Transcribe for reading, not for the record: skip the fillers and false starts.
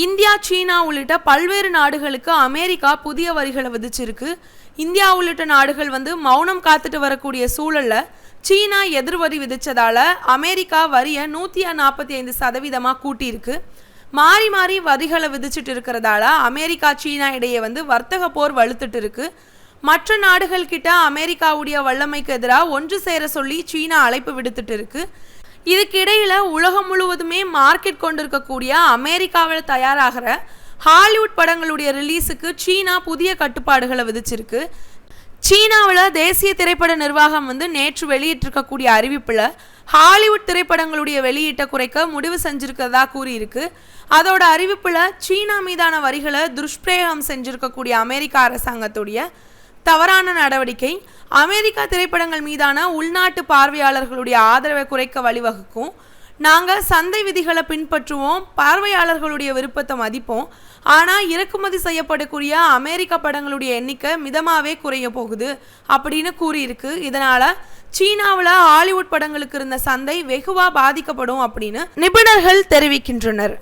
India, சீனா உள்ளிட்ட பல்வேறு நாடுகளுக்கு அமெரிக்கா புதிய வரிகளை விதிச்சிருக்கு. இந்தியா உள்ளிட்ட நாடுகள் மௌனம் காத்துட்டு வரக்கூடிய சூழல்ல சீனா எதிர்வரி விதிச்சதால அமெரிக்கா வரியை 145% கூட்டியிருக்கு. மாறி மாறி வரிகளை விதிச்சுட்டு இருக்கிறதால அமெரிக்கா, சீனா இடையே வர்த்தக போர் வலுத்துட்டு இருக்கு. மற்ற நாடுகள் கிட்ட அமெரிக்காவுடைய வல்லமைக்கு எதிராக ஒன்று சேர சொல்லி சீனா அழைப்பு விடுத்துட்டு இருக்கு. இதுக்கிடையில உலகம் முழுவதுமே மார்க்கெட் கொண்டிருக்கக்கூடிய அமெரிக்காவில் தயாராகிற ஹாலிவுட் படங்களுடைய ரிலீஸுக்கு சீனா புதிய கட்டுப்பாடுகளை விதிச்சிருக்கு. சீனாவில் தேசிய திரைப்பட நிர்வாகம் நேற்று வெளியிட்டிருக்கக்கூடிய அறிவிப்பில் ஹாலிவுட் திரைப்படங்களுடைய வெளியீட்டை குறைக்க முடிவு செஞ்சிருக்கிறதா கூறியிருக்கு. அதோட அறிவிப்பில் சீனா மீதான வரிகளை துஷ்பிரயோகம் செஞ்சிருக்கக்கூடிய அமெரிக்க அரசாங்கத்துடைய தவறான நடவடிக்கை அமெரிக்கா திரைப்படங்கள் மீதான உள்நாட்டு பார்வையாளர்களுடைய ஆதரவை குறைக்க வழிவகுக்கும். நாங்கள் சந்தை விதிகளை பின்பற்றுவோம், பார்வையாளர்களுடைய விருப்பத்தை மதிப்போம். ஆனால் இறக்குமதி செய்யப்படக்கூடிய அமெரிக்க படங்களுடைய எண்ணிக்கை மிதமாகவே குறைய போகுது அப்படின்னு கூறியிருக்கு. இதனால் சீனாவில் ஹாலிவுட் படங்களுக்கு இருந்த சந்தை வெகுவாக பாதிக்கப்படும் அப்படின்னு நிபுணர்கள் தெரிவிக்கின்றனர்.